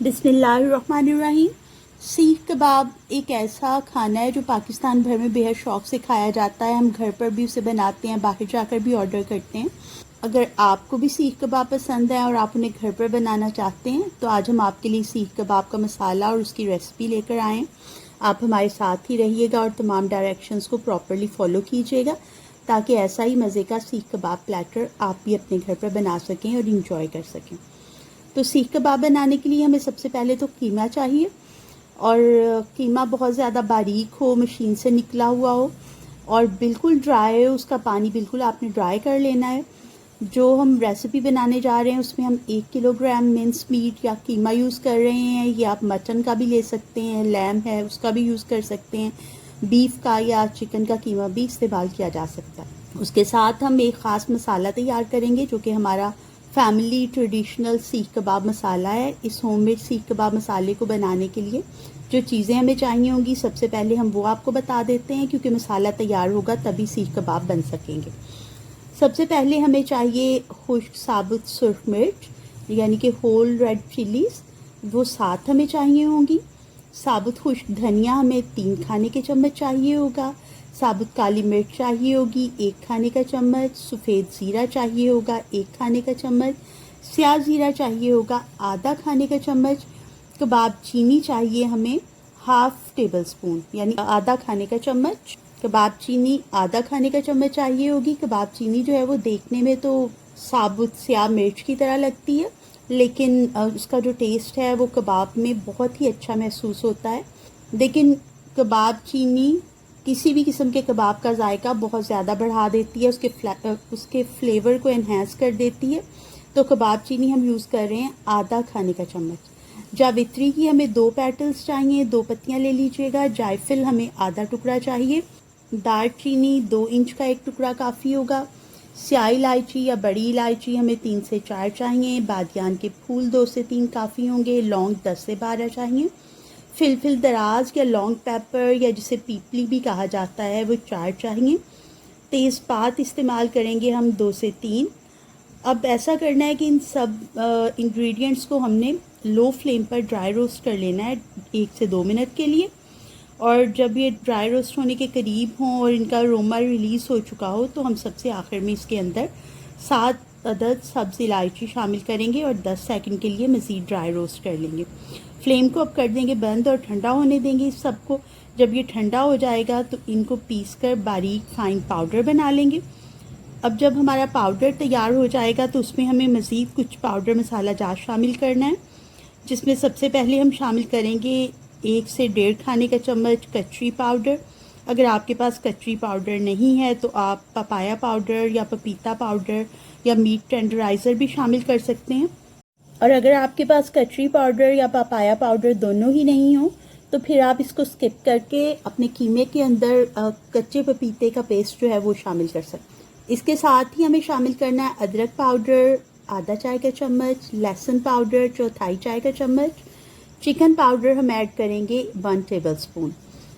बिस्मिल्लाहिर्रहमानिर्रहीम। सीख कबाब एक ऐसा खाना है जो पाकिस्तान भर में बेहद शौक़ से खाया जाता है। हम घर पर भी उसे बनाते हैं, बाहर जाकर भी ऑर्डर करते हैं। अगर आपको भी सीख कबाब पसंद है और आप उन्हें घर पर बनाना चाहते हैं तो आज हम आपके लिए सीख कबाब का मसाला और उसकी रेसिपी लेकर आए हैं। आप हमारे साथ ही रहिएगा और तमाम डायरेक्शंस को प्रॉपर्ली फॉलो कीजिएगा ताकि ऐसा ही मज़े का सीख कबाब प्लेटर आप भी अपने घर पर बना सकें और इंजॉय कर सकें। तो सीख कबाब बनाने के लिए हमें सबसे पहले तो कीमा चाहिए, और कीमा बहुत ज़्यादा बारीक हो, मशीन से निकला हुआ हो और बिल्कुल ड्राई हो। उसका पानी बिल्कुल आपने ड्राई कर लेना है। जो हम रेसिपी बनाने जा रहे हैं उसमें हम 1 किलोग्राम मिन्स मीट या कीमा यूज़ कर रहे हैं। ये आप मटन का भी ले सकते हैं, लैम है उसका भी यूज़ कर सकते हैं, बीफ का या चिकन का कीमा भी इस्तेमाल किया जा सकता है। उसके साथ हम एक ख़ास मसाला तैयार करेंगे जो कि हमारा फैमिली ट्रेडिशनल सीख कबाब मसाला है। इस होममेड सीख कबाब मसाले को बनाने के लिए जो चीज़ें हमें चाहिए होंगी सबसे पहले हम वो आपको बता देते हैं, क्योंकि मसाला तैयार होगा तभी सीख कबाब बन सकेंगे। सबसे पहले हमें चाहिए खुश्क साबुत सुर्ख मिर्च यानी कि होल रेड चिलीज़, वो 7 हमें चाहिए होंगी। साबुत खुश्क धनिया हमें 3 खाने के चम्मच चाहिए होगा। साबुत काली मिर्च चाहिए होगी 1 खाने का चम्मच। सफ़ेद ज़ीरा चाहिए होगा 1 खाने का चम्मच। स्याह ज़ीरा चाहिए होगा आधा खाने का चम्मच। कबाब चीनी चाहिए हमें हाफ़ टेबल स्पून यानी आधा खाने का चम्मच। कबाब चीनी आधा खाने का चम्मच चाहिए होगी। कबाब चीनी जो है वो देखने में तो साबुत स्याह मिर्च की तरह लगती है, लेकिन उसका जो टेस्ट है वो कबाब में बहुत ही अच्छा महसूस होता है। लेकिन कबाब चीनी किसी भी किस्म के कबाब का जायका बहुत ज़्यादा बढ़ा देती है, उसके फ्लेवर को एनहेंस कर देती है। तो कबाब चीनी हम यूज़ कर रहे हैं आधा खाने का चम्मच। जावित्री की हमें 2 पेटल्स चाहिए, 2 पत्तियां ले लीजिएगा। जायफल हमें आधा टुकड़ा चाहिए। दार चीनी 2 इंच का एक टुकड़ा काफ़ी होगा। स्याह इलायची या बड़ी इलायची हमें 3 से 4 चाहिए। बादियान के फूल 2 से 3 काफ़ी होंगे। लौंग 10 से 12 चाहिए। फिलफिल दराज या लॉन्ग पेपर या जिसे पीपली भी कहा जाता है वो 4 चाहिए। तेज़पात इस्तेमाल करेंगे हम 2 से 3। अब ऐसा करना है कि इन सब इंग्रेडिएंट्स को हमने लो फ्लेम पर ड्राई रोस्ट कर लेना है 1 से 2 मिनट के लिए। और जब ये ड्राई रोस्ट होने के करीब हों और इनका अरोमा रिलीज़ हो चुका हो तो हम सबसे आखिर में इसके अंदर 7 अदद सब्ज़ इलायची शामिल करेंगे और 10 सेकंड के लिए मज़ीद ड्राई रोस्ट कर लेंगे। फ्लेम को अब कर देंगे बंद और ठंडा होने देंगे इस सबको। जब ये ठंडा हो जाएगा तो इनको पीस कर बारीक फाइन पाउडर बना लेंगे। अब जब हमारा पाउडर तैयार हो जाएगा तो उसमें हमें मज़ीद कुछ पाउडर मसाला जात शामिल करना है, जिसमें सबसे पहले हम शामिल करेंगे 1 से 1.5 खाने का चम्मच कचरी पाउडर। अगर आपके पास कचरी पाउडर नहीं है तो आप पपाया पाउडर या पपीता पाउडर या मीट टेंडराइज़र भी शामिल कर सकते हैं। और अगर आपके पास कचरी पाउडर या पपाया पाउडर दोनों ही नहीं हो तो फिर आप इसको स्किप करके अपने कीमे के अंदर कच्चे पपीते का पेस्ट जो है वो शामिल कर सकते हैं। इसके साथ ही हमें शामिल करना है अदरक पाउडर आधा चाय का चम्मच, लहसुन पाउडर चौथाई चाय का चम्मच। चिकन पाउडर हम ऐड करेंगे 1 टेबल स्पून।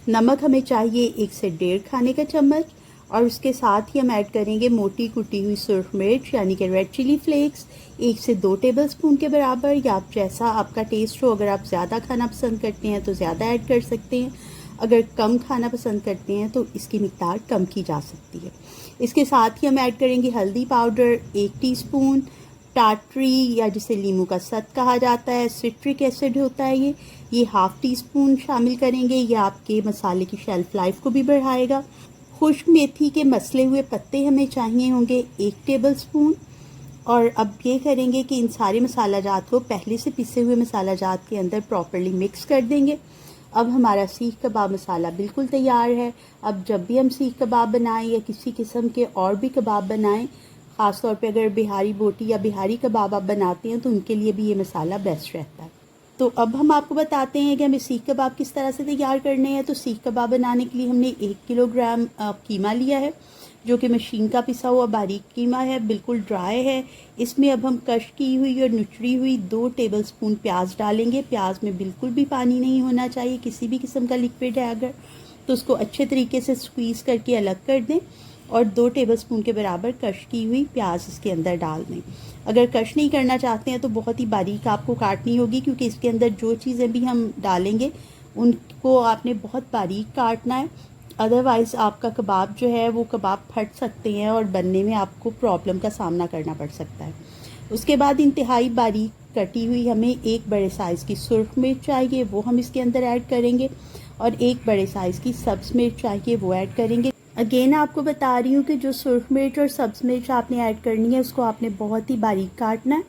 नमक हमें चाहिए 1 से 1.5 खाने का चम्मच। और उसके साथ ही हम ऐड करेंगे मोटी कुटी हुई सुर्ख मिर्च यानी कि रेड चिली फ्लेक्स 1 से 2 टेबल स्पून के बराबर, या आप जैसा आपका टेस्ट हो। अगर आप ज़्यादा खाना पसंद करते हैं तो ज़्यादा ऐड कर सकते हैं, अगर कम खाना पसंद करते हैं तो इसकी मिक़दार कम की जा सकती है। इसके साथ ही हम ऐड करेंगे हल्दी पाउडर 1 टीस्पून। टाटरी या जिसे लीमू का सत कहा जाता है, सिट्रिक एसिड होता है ये हाफ़ टी स्पून शामिल करेंगे। ये आपके मसाले की शेल्फ़ लाइफ को भी बढ़ाएगा। खुश्क मेथी के मसले हुए पत्ते हमें चाहिए होंगे 1 टेबल स्पून। और अब ये करेंगे कि इन सारे मसाला जात को पहले से पिसे हुए मसाला जात के अंदर प्रॉपर्ली मिक्स कर देंगे। अब हमारा सीख कबाब मसाला बिल्कुल तैयार है। अब जब भी हम सीख कबाब बनाएं या किसी किस्म के और भी कबाब बनाएं, ख़ास तौर पे अगर बिहारी बोटी या बिहारी कबाब आप बनाते हैं तो उनके लिए भी ये मसाला बेस्ट रहता है। तो अब हम आपको बताते हैं कि हमें सीख कबाब किस तरह से तैयार करने हैं। तो सीख कबाब बनाने के लिए हमने 1 किलोग्राम कीमा लिया है जो कि मशीन का पिसा हुआ बारीक कीमा है, बिल्कुल ड्राई है। इसमें अब हम कश की हुई और नुचड़ी हुई 2 टेबल स्पून प्याज डालेंगे। प्याज में बिल्कुल भी पानी नहीं होना चाहिए, किसी भी किस्म का लिक्विड है अगर तो उसको अच्छे तरीके से स्क्वीज़ करके अलग कर दें और 2 टेबल स्पून के बराबर कश की हुई प्याज इसके अंदर डाल दें। अगर कश नहीं करना चाहते हैं तो बहुत ही बारीक आपको काटनी होगी, क्योंकि इसके अंदर जो चीज़ें भी हम डालेंगे उनको आपने बहुत बारीक काटना है। अदरवाइज़ आपका कबाब जो है वो कबाब फट सकते हैं और बनने में आपको प्रॉब्लम का सामना करना पड़ सकता है। उसके बाद इंतहाई बारीक कटी हुई हमें एक बड़े साइज़ की सुर्ख मिर्च चाहिए, वो हम इसके अंदर ऐड करेंगे, और एक बड़े साइज़ की सब्ज़ मिर्च चाहिए, वो ऐड करेंगे। अगेन आपको बता रही हूँ कि जो सुर्ख मिर्च और सब्ज़ मिर्च आपने ऐड करनी है उसको आपने बहुत ही बारीक काटना है।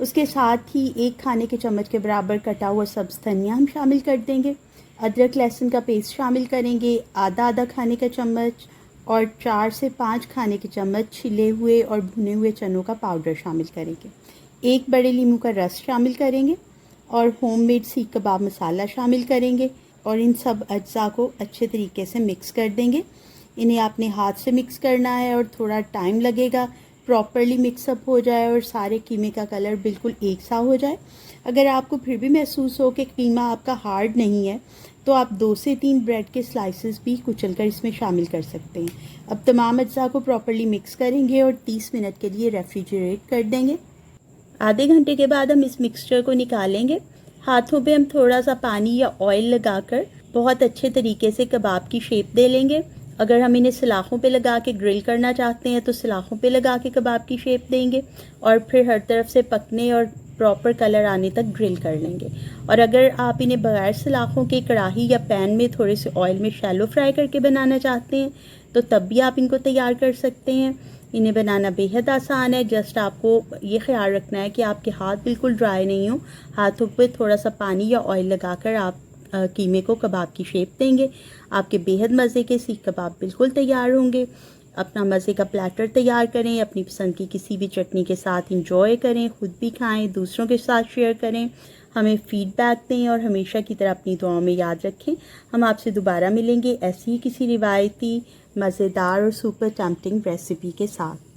उसके साथ ही 1 खाने के चम्मच के बराबर कटा हुआ सब्ज़ धनिया हम शामिल कर देंगे। अदरक लहसुन का पेस्ट शामिल करेंगे आधा खाने का चम्मच, और 4 से 5 खाने के चम्मच छिले हुए और भुने हुए चनों का पाउडर शामिल करेंगे। 1 बड़े नींबू का रस शामिल करेंगे और होममेड सीख कबाब मसाला शामिल करेंगे, और इन सब अज्जा को अच्छे तरीके से मिक्स कर देंगे। इन्हें आपने हाथ से मिक्स करना है और थोड़ा टाइम लगेगा प्रॉपरली मिक्सअप हो जाए और सारे कीमे का कलर बिल्कुल एक सा हो जाए। अगर आपको फिर भी महसूस हो कि कीमा आपका हार्ड नहीं है तो आप 2 से 3 ब्रेड के स्लाइसेस भी कुचलकर इसमें शामिल कर सकते हैं। अब तमाम अज्जा को प्रॉपरली मिक्स करेंगे और 30 मिनट के लिए रेफ्रिजरेट कर देंगे। आधे घंटे के बाद हम इस मिक्सचर को निकालेंगे। हाथों पे हम थोड़ा सा पानी या ऑयल लगाकर बहुत अच्छे तरीके से कबाब की शेप दे लेंगे। अगर हम इन्हें सलाखों पे लगा के ग्रिल करना चाहते हैं तो सलाखों पे लगा के कबाब की शेप देंगे और फिर हर तरफ से पकने और प्रॉपर कलर आने तक ग्रिल कर लेंगे। और अगर आप इन्हें बगैर सलाखों के कढ़ाई या पैन में थोड़े से ऑयल में शैलो फ्राई करके बनाना चाहते हैं तो तब भी आप इनको तैयार कर सकते हैं। इन्हें बनाना बेहद आसान है। जस्ट आपको ये ख्याल रखना है कि आपके हाथ बिल्कुल ड्राई नहीं हो। हाथों पे थोड़ा सा पानी या ऑयल लगाकर आप कीमे को कबाब की शेप देंगे। आपके बेहद मज़े के सीख कबाब बिल्कुल तैयार होंगे। अपना मज़े का प्लेटर तैयार करें, अपनी पसंद की किसी भी चटनी के साथ इंजॉय करें, ख़ुद भी खाएं, दूसरों के साथ शेयर करें, हमें फ़ीडबैक दें और हमेशा की तरह अपनी दुआओं में याद रखें। हम आपसे दोबारा मिलेंगे ऐसी ही किसी रिवायती मज़ेदार और सुपर टेम्पटिंग रेसिपी के साथ।